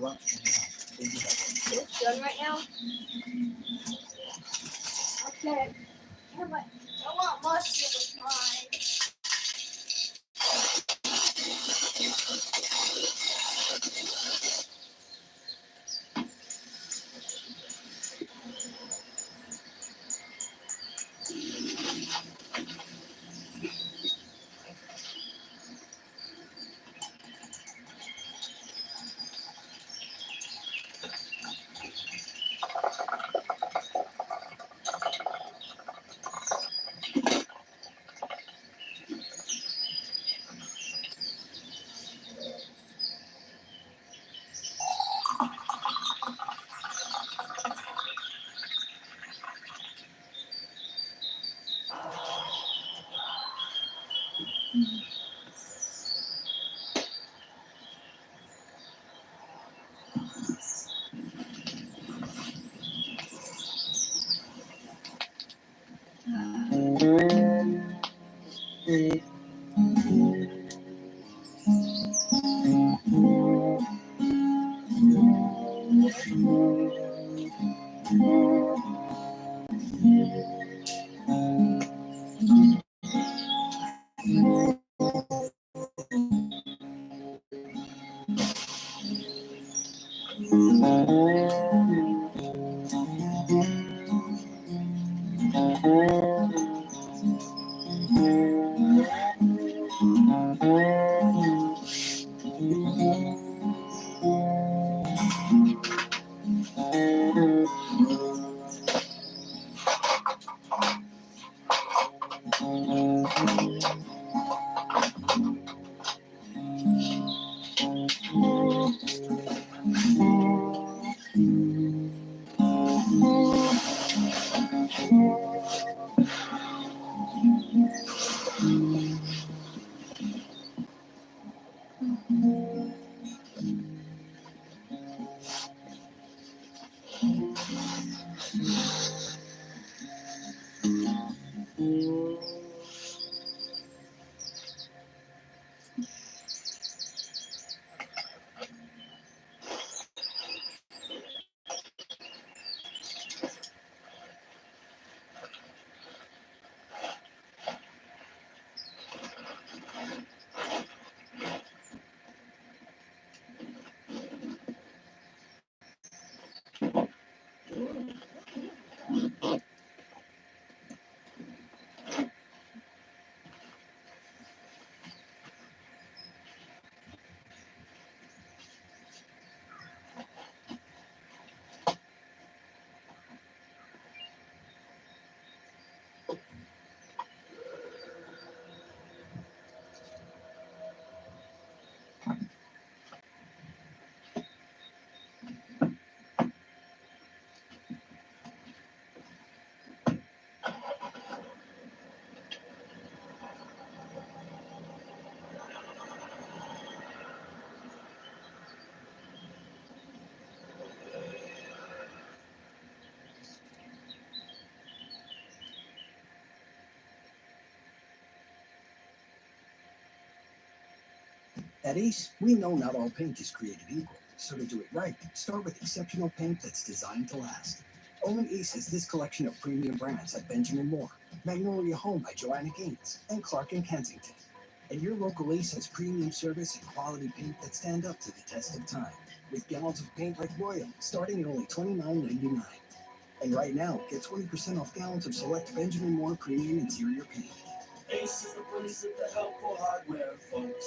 It's done right now? Okay. Yeah, but I want mustard with mine. At Ace, we know not all paint is created equal, so to do it right, start with exceptional paint that's designed to last. Only Ace has this collection of premium brands like Benjamin Moore, Magnolia Home by Joanna Gaines, and Clark & Kensington. And your local Ace has premium service and quality paint that stand up to the test of time, with gallons of paint like Royal starting at only $29.99. And right now, get 20% off gallons of select Benjamin Moore premium interior paint. Ace is the place with the helpful hardware, folks.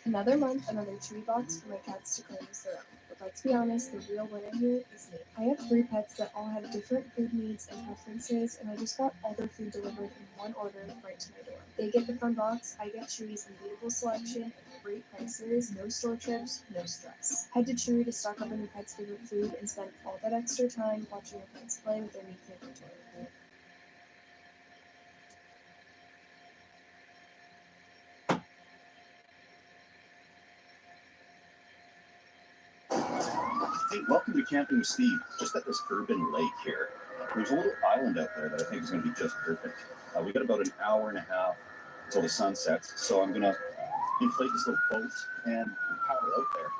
Another month, another chewy box for my cats to cleanse their own. But let's be honest, the real winner here is me. I have 3 pets that all have different food needs and preferences, and I just got all their food delivered in one order right to my door. They get the fun box, I get Chewy's unbeatable selection, and great prices, no store trips, no stress. Head to Chewy to stock up on your pet's favorite food and spend all that extra time watching your pets play with their new favorite toy. Hey, welcome to Camping with Steve, just at this urban lake here. There's a little island out there that I think is going to be just perfect. We got about an hour and a half until the sun sets, so I'm going to inflate this little boat and paddle out there.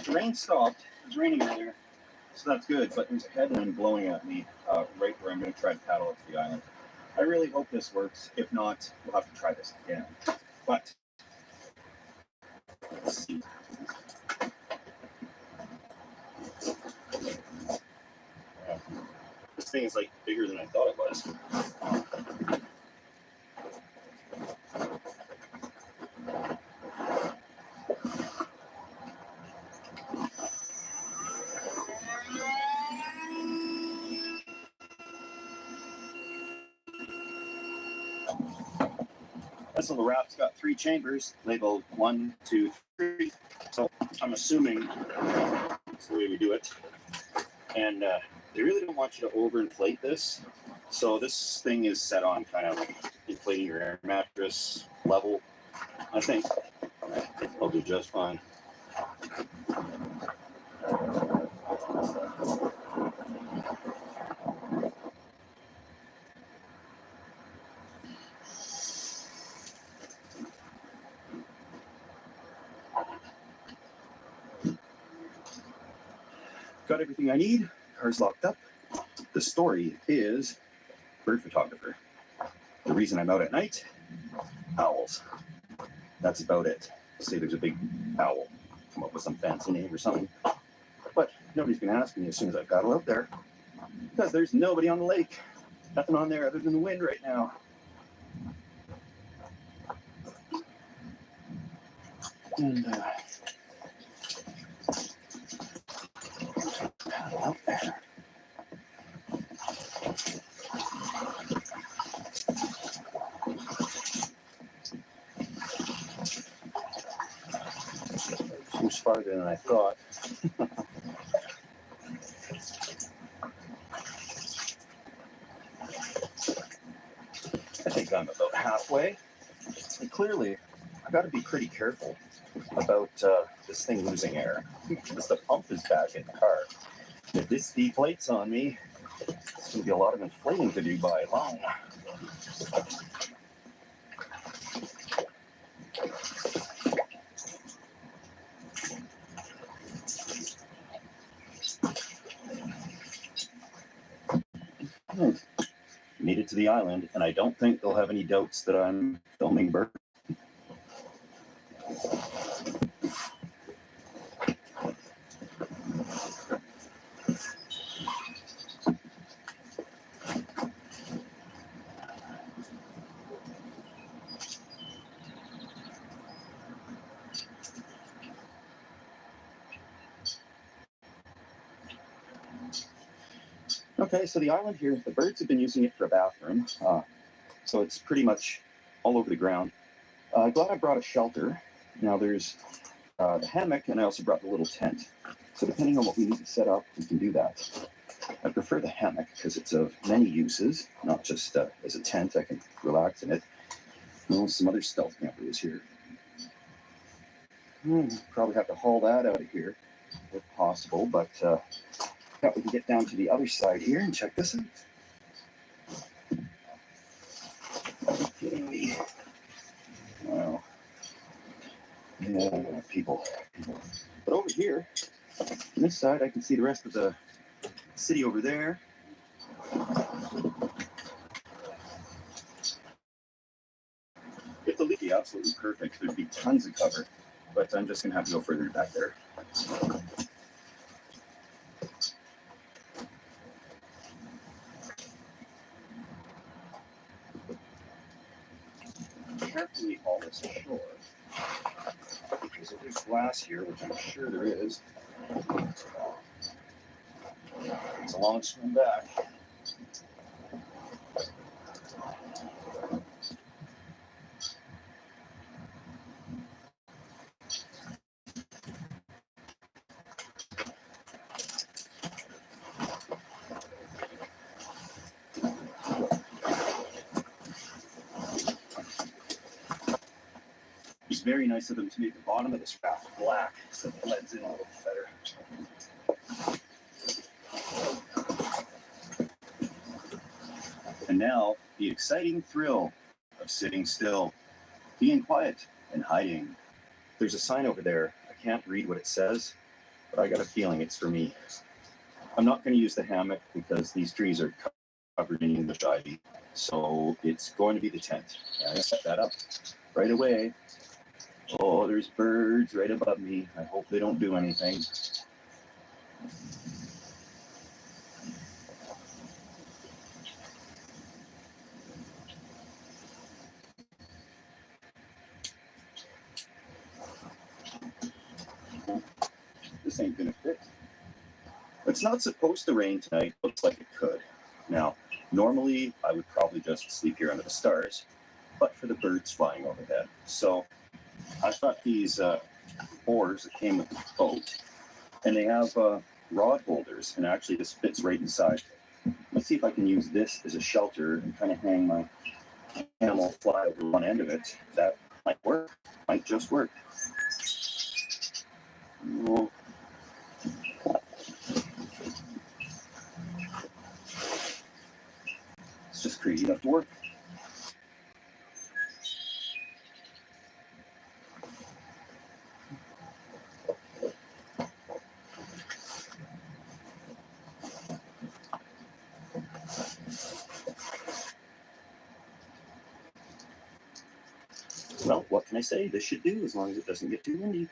The rain stopped. It was raining earlier, so that's good. But there's a headwind blowing at me right where I'm going to try to paddle up to the island. I really hope this works. If not, we'll have to try this again. But let's see. This thing is like bigger than I thought it was. This little raft's got 3 chambers labeled 1, 2, 3. So I'm assuming that's the way we do it. And they really don't want you to overinflate this. So this thing is set on kind of inflating your air mattress level. I think I'll do just fine. Got everything I need. Car's locked up. The story is bird photographer. The reason I'm out at night, owls. That's about it. Say there's a big owl. Come up with some fancy name or something. But nobody's going to ask me as soon as I've got it out there. Because there's nobody on the lake. Nothing on there other than the wind right now. And out there. Much farther than I thought. I think I'm about halfway. And clearly, I've got to be pretty careful about this thing losing air because the pump is back in the car. If this deflates on me, it's going to be a lot of inflating to do by long. Made it to the island, and I don't think they'll have any doubts that I'm filming birds. Okay, so the island here, the birds have been using it for a bathroom, so it's pretty much all over the ground. Glad I brought a shelter. Now there's the hammock, and I also brought the little tent. So depending on what we need to set up, we can do that. I prefer the hammock because it's of many uses, not just as a tent. I can relax in it. Well, some other stealth campers here. Probably have to haul that out of here if possible, but yeah, we can get down to the other side here and check this out. Are you kidding me? Wow. Yeah, people. But over here, on this side, I can see the rest of the city over there. If the leak be absolutely perfect, there'd be tons of cover, but I'm just going to have to go further back there. Carefully haul this ashore, because if there's glass here, which I'm sure there is, it's a long swim back. It's very nice of them to make the bottom of this raft black so it blends in a little better. And now, the exciting thrill of sitting still, being quiet and hiding. There's a sign over there. I can't read what it says, but I got a feeling it's for me. I'm not going to use the hammock because these trees are covered in English ivy, so it's going to be the tent. And I set that up right away. Oh, there's birds right above me. I hope they don't do anything. This ain't gonna fit. It's not supposed to rain tonight. Looks like it could. Now, normally I would probably just sleep here under the stars, but for the birds flying overhead. So I've got these oars that came with the boat, and they have rod holders, and actually this fits right inside. Let's see if I can use this as a shelter and kind of hang my camel fly over one end of it. That might work. Might just work. Well, it's just crazy enough to work. Well, what can I say? This should do as long as it doesn't get too windy.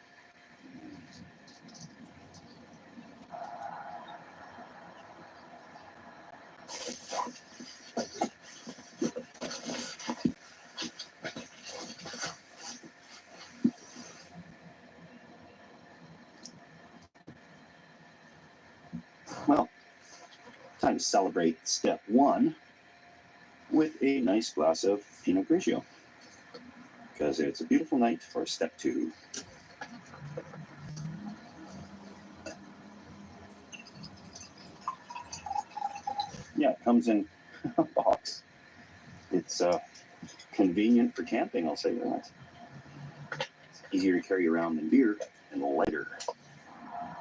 Well, time to celebrate step one with a nice glass of Pinot Grigio, because it's a beautiful night for step two. Yeah, it comes in a box. It's convenient for camping, I'll say that. It's easier to carry around than beer and lighter.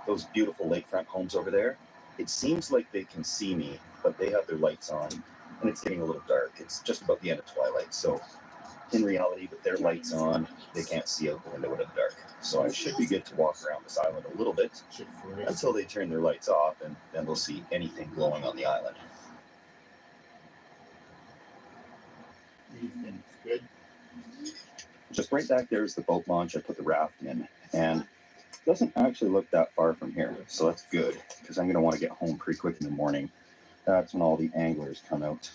Those beautiful lakefront homes over there, it seems like they can see me, but they have their lights on, and it's getting a little dark. It's just about the end of twilight, so in reality, with their lights on, they can't see out the window in the dark. So I should be good to walk around this island a little bit until they turn their lights off, and then they'll see anything glowing on the island. Anything's good. Just right back there is the boat launch I put the raft in, and it doesn't actually look that far from here, so that's good, because I'm going to want to get home pretty quick in the morning. That's when all the anglers come out.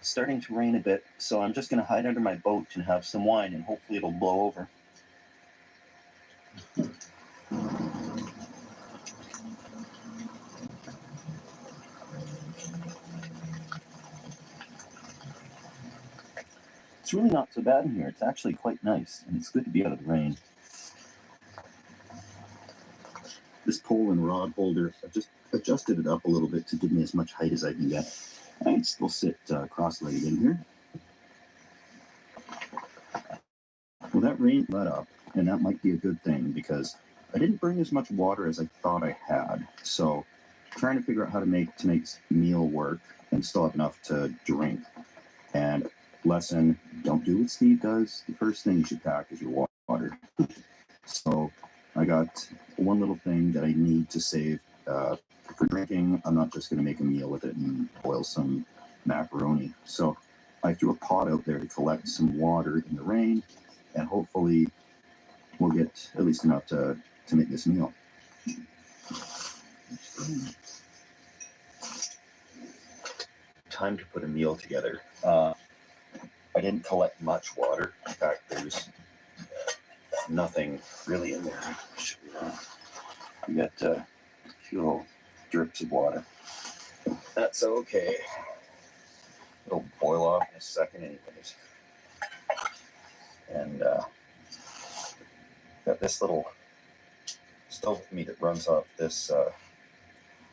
It's starting to rain a bit, so I'm just going to hide under my boat and have some wine, and hopefully it'll blow over. It's really not so bad in here. It's actually quite nice, and it's good to be out of the rain. This pole and rod holder, I've just adjusted it up a little bit to give me as much height as I can get. I can still sit cross-legged in here. Well, that rain let up, and that might be a good thing because I didn't bring as much water as I thought I had. So trying to figure out how to make tonight's meal work and still have enough to drink. And lesson, don't do what Steve does. The first thing you should pack is your water. So I got one little thing that I need to save for drinking. I'm not just going to make a meal with it and boil some macaroni. So I threw a pot out there to collect some water in the rain, and hopefully we'll get at least enough to make this meal. Time to put a meal together. I didn't collect much water. In fact, there's nothing really in there. We got a few little drips of water. That's okay. It'll boil off in a second anyways. And got this little stove with me that runs off this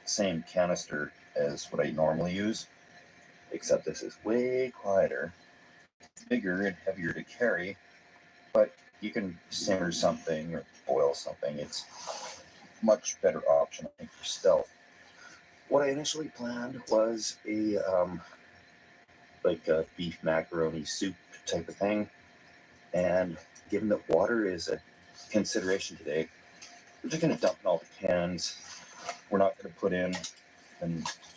same canister as what I normally use, except this is way quieter. It's bigger and heavier to carry, but you can simmer something or boil something. It's a much better option, I think, for stealth. What I initially planned was a like a beef macaroni soup type of thing. And given that water is a consideration today, we're just going to dump in all the cans. We're not going to put in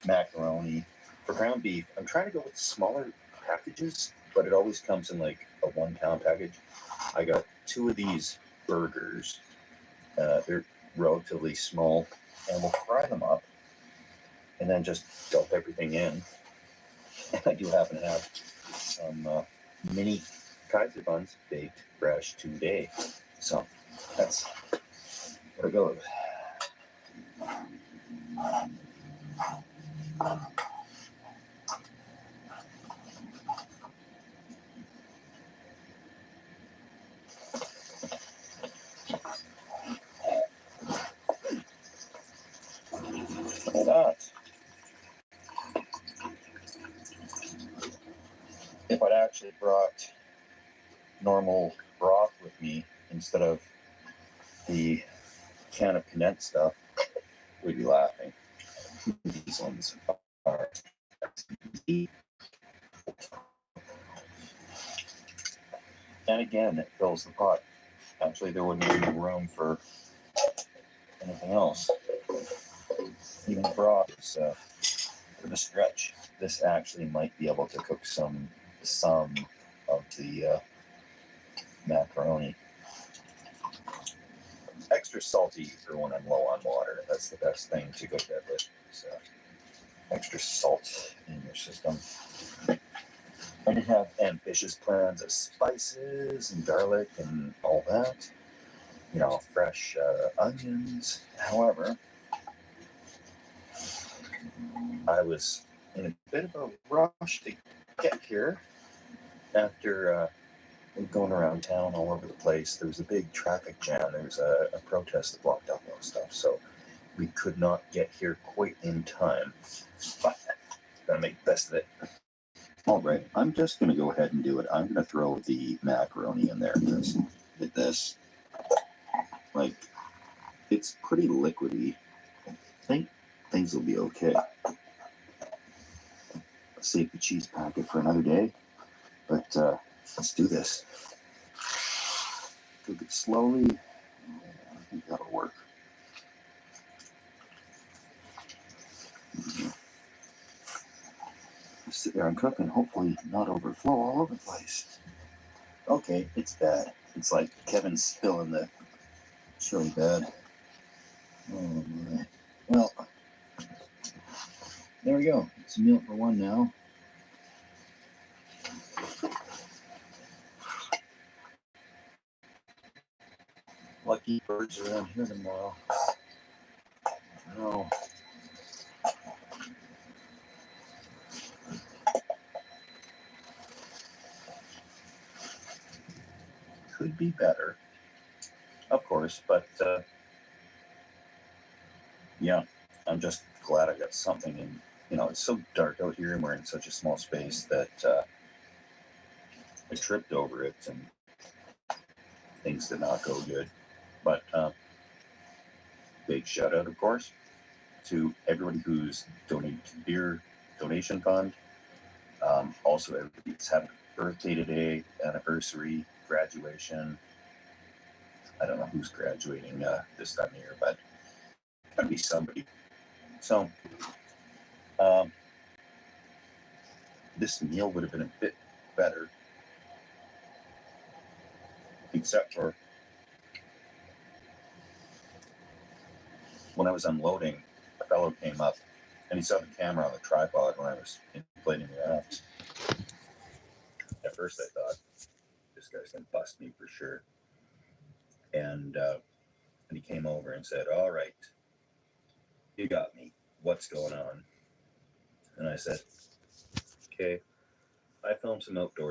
macaroni. For ground beef, I'm trying to go with smaller packages, but it always comes in like a 1 pound package. I got 2 of these burgers. They're relatively small, and we'll fry them up and then just dump everything in. And I do happen to have some mini Kaiser buns baked fresh today. So that's what it goes. Why not? If I'd actually brought normal broth with me instead of the can of condensed stuff, we'd be laughing. These ones are and again, it fills the pot. Actually, there wouldn't be room for anything else. Even the broth is for the stretch. This actually might be able to cook some of the macaroni. Extra salty for when I'm low on water. That's the best thing to go to bed with. So, extra salt in your system. I did have ambitious plans of spices and garlic and all that. You know, fresh onions. However, I was in a bit of a rush to get here after going around town all over the place. There was a big traffic jam. There was a protest that blocked up all stuff. So we could not get here quite in time. But gotta make the best of it. All right, I'm just gonna go ahead and do it. I'm gonna throw the macaroni in there because with this, like, it's pretty liquidy. I think things will be okay. Save the cheese packet for another day, but let's do this. Cook it slowly. I think that'll work. Just sit there and cook and hopefully not overflow all over the place. Okay, it's bad. It's like Kevin spilling the chili bad. Oh my. Well, there we go. It's a meal for one now. Lucky birds around here tomorrow. No. Could be better, of course, but yeah, I'm just glad I got something in. You know, it's so dark out here and we're in such a small space that I tripped over it and things did not go good. But big shout out, of course, to everybody who's donated to the beer donation fund. Also, everybody who's having a birthday today, anniversary, graduation. I don't know who's graduating this time of year, but gotta be somebody. So, this meal would have been a bit better, except for when I was unloading, a fellow came up and he saw the camera on the tripod when I was inflating the rafts. At first, I thought this guy's gonna bust me for sure, and he came over and said, "All right, you got me. What's going on?" And I said, "Okay, I filmed some outdoors